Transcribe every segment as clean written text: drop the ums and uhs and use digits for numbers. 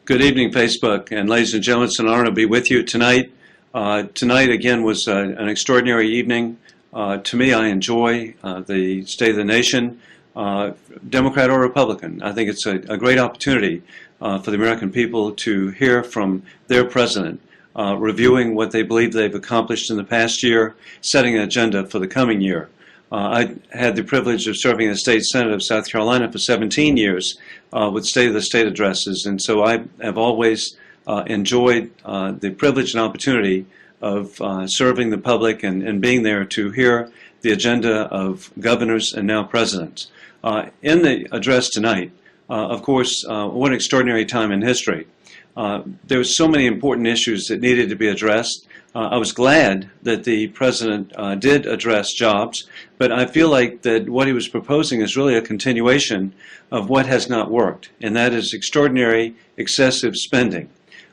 Good evening, Facebook, and ladies and gentlemen, it's an honor to be with you tonight. Tonight, again, was an extraordinary evening. To me, I enjoy the State of the Nation, Democrat or Republican. I think it's a great opportunity for the American people to hear from their president, reviewing what they believe they've accomplished in the past year, setting an agenda for the coming year. I had the privilege of serving in the State Senate of South Carolina for 17 years with State of the State addresses, and so I have always enjoyed the privilege and opportunity of serving the public and being there to hear the agenda of governors and now presidents. In the address tonight, of course, what an extraordinary time in history. There were so many important issues that needed to be addressed. I was glad that the president did address jobs, but I feel like that what he was proposing is really a continuation of what has not worked, and that is extraordinary, excessive spending.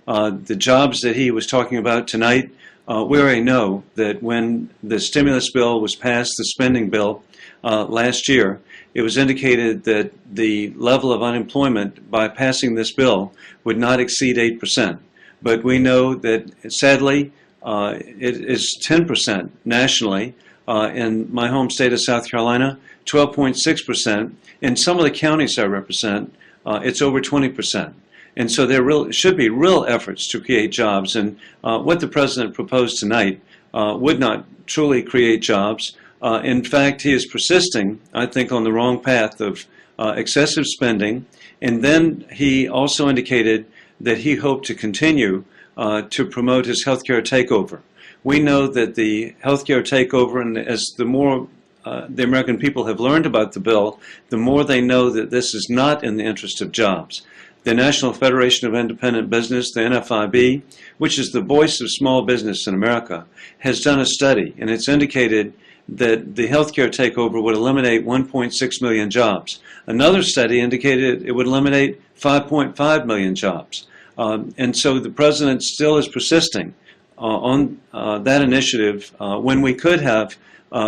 The jobs that he was talking about tonight, we already know that when the stimulus bill was passed, the spending bill last year, it was indicated that the level of unemployment by passing this bill would not exceed 8%. But we know that, sadly, it is 10% nationally. In my home state of South Carolina, 12.6%. In some of the counties I represent, it's over 20%. And so there should be real efforts to create jobs. And what the president proposed tonight would not truly create jobs. In fact, he is persisting, I think, on the wrong path of excessive spending. And then he also indicated that he hoped to continue to promote his healthcare takeover. We know that the healthcare takeover, and as the more the American people have learned about the bill, the more they know that this is not in the interest of jobs. The National Federation of Independent Business, the NFIB, which is the voice of small business in America, has done a study, and it's indicated that the healthcare takeover would eliminate 1.6 million jobs. Another study indicated it would eliminate 5.5 million jobs. And so the president still is persisting on that initiative when we could have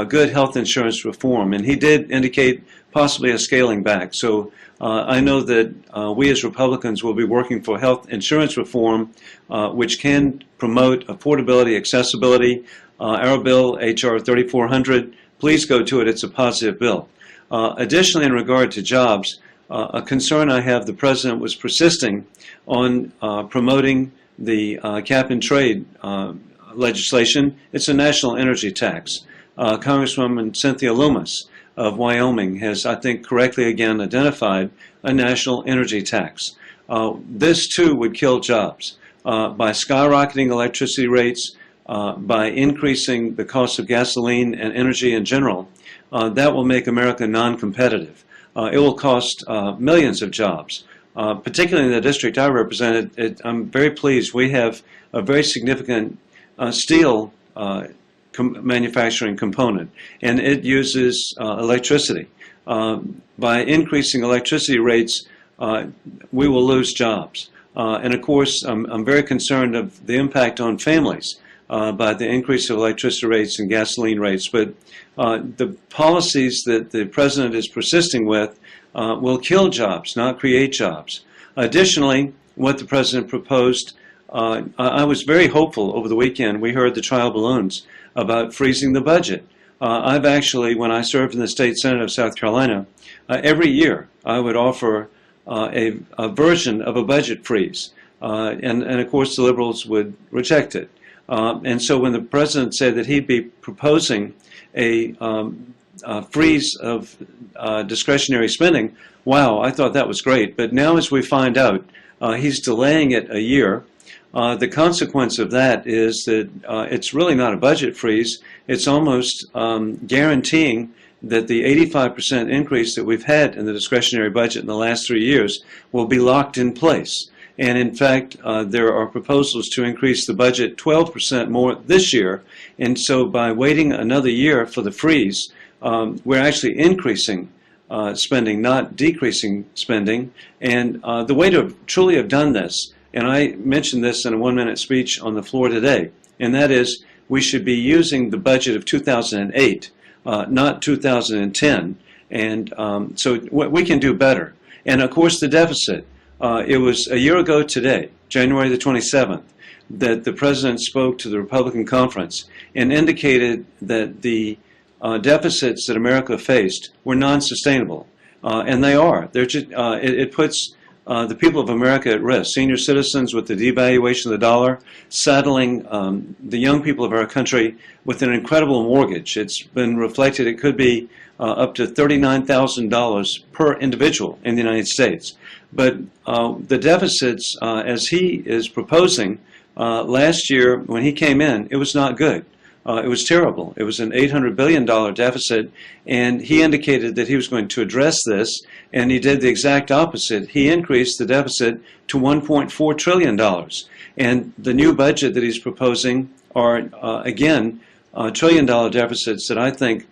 good health insurance reform. And he did indicate possibly a scaling back. So I know that we as Republicans will be working for health insurance reform, which can promote affordability, accessibility. Our bill, H.R. 3400, please go to it. It's a positive bill. Additionally, in regard to jobs, a concern I have, the president was persisting on promoting the cap and trade legislation. It's a national energy tax. Congresswoman Cynthia Lummis of Wyoming has, I think, correctly again identified a national energy tax. This too would kill jobs by skyrocketing electricity rates, by increasing the cost of gasoline and energy in general. That will make America non-competitive. It will cost millions of jobs. Particularly in the district I represent, I'm very pleased. We have a very significant steel manufacturing component, and it uses electricity. By increasing electricity rates, we will lose jobs. And of course, I'm very concerned of the impact on families by the increase of electricity rates and gasoline rates. But the policies that the president is persisting with will kill jobs, not create jobs. Additionally, what the president proposed, I was very hopeful over the weekend. We heard the trial balloons about freezing the budget. I've actually, when I served in the State Senate of South Carolina, every year I would offer a version of a budget freeze. And of course the liberals would reject it. And so when the president said that he'd be proposing a freeze of discretionary spending, wow, I thought that was great. But now as we find out, he's delaying it a year. The consequence of that is that it's really not a budget freeze. It's almost guaranteeing that the 85% increase that we've had in the discretionary budget in the last 3 years will be locked in place. And in fact, there are proposals to increase the budget 12% more this year. And so by waiting another year for the freeze, we're actually increasing spending, not decreasing spending. And the way to truly have done this, and I mentioned this in a 1-minute speech on the floor today, and that is we should be using the budget of 2008, not 2010. And so we can do better. And of course the deficit. It was a year ago today, January the 27th, that the President spoke to the Republican conference and indicated that the deficits that America faced were non-sustainable. And they are. It puts the people of America at risk. Senior citizens with the devaluation of the dollar, saddling the young people of our country with an incredible mortgage. It's been reflected it could be up to $39,000 per individual in the United States. But the deficits, as he is proposing, last year when he came in, it was not good. It was terrible. It was an $800 billion deficit, and he indicated that he was going to address this, and he did the exact opposite. He increased the deficit to $1.4 trillion. And the new budget that he's proposing are, again, trillion-dollar deficits that I think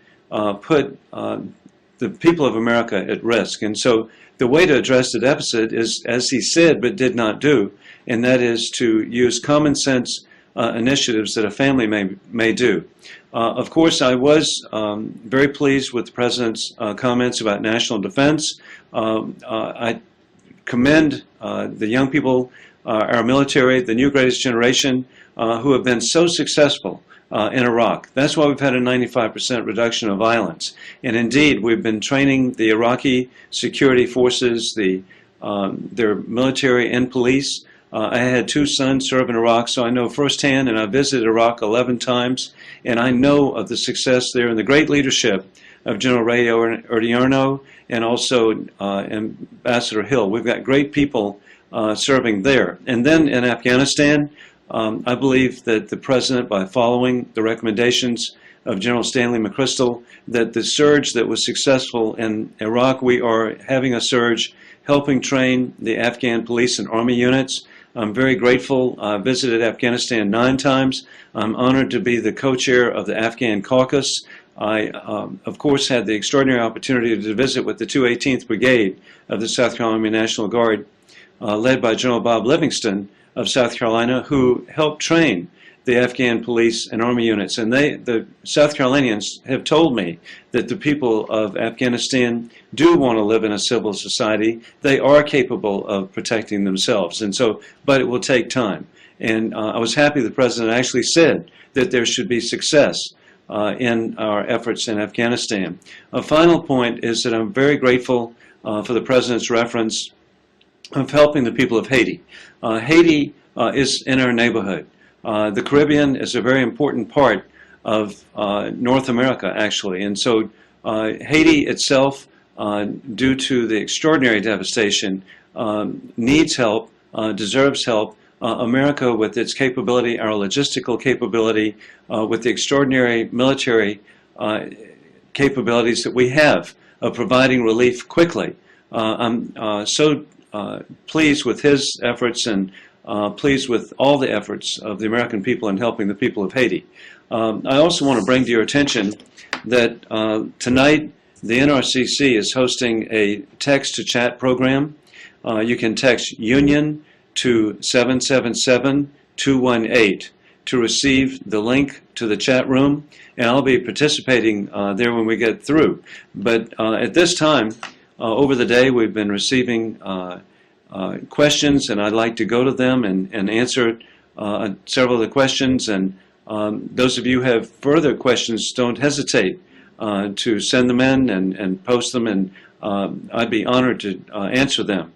put the people of America at risk. And so the way to address the deficit is, as he said but did not do, and that is to use common sense initiatives that a family may do. Of course, I was very pleased with the President's comments about national defense. I commend the young people, our military, the new greatest generation, who have been so successful in Iraq. That's why we've had a 95% reduction of violence. And indeed, we've been training the Iraqi security forces, their military and police. I had two sons serve in Iraq, so I know firsthand, and I visited Iraq 11 times, and I know of the success there and the great leadership of General Ray Odierno and also Ambassador Hill. We've got great people serving there. And then in Afghanistan, I believe that the President, by following the recommendations of General Stanley McChrystal, that the surge that was successful in Iraq, we are having a surge helping train the Afghan police and army units. I'm very grateful. I visited Afghanistan 9 times. I'm honored to be the co-chair of the Afghan caucus. I, of course, had the extraordinary opportunity to visit with the 218th Brigade of the South Carolina Army National Guard, led by General Bob Livingston of South Carolina, who helped train the Afghan police and army units. And the South Carolinians have told me that the people of Afghanistan do want to live in a civil society. They are capable of protecting themselves. And so, but it will take time. And I was happy the President actually said that there should be success in our efforts in Afghanistan. A final point is that I'm very grateful for the President's reference of helping the people of Haiti. Haiti is in our neighborhood. The Caribbean is a very important part of North America, actually. And so Haiti itself, due to the extraordinary devastation, needs help, deserves help. America, with its capability, our logistical capability, with the extraordinary military capabilities that we have of providing relief quickly. I'm so pleased with his efforts and pleased with all the efforts of the American people in helping the people of Haiti. I also want to bring to your attention that tonight the NRCC is hosting a text-to-chat program. You can text UNION to 777-218 to receive the link to the chat room, and I'll be participating there when we get through. But at this time, over the day, we've been receiving questions, and I'd like to go to them and answer several of the questions. And those of you who have further questions, don't hesitate to send them in and post them, and I'd be honored to answer them.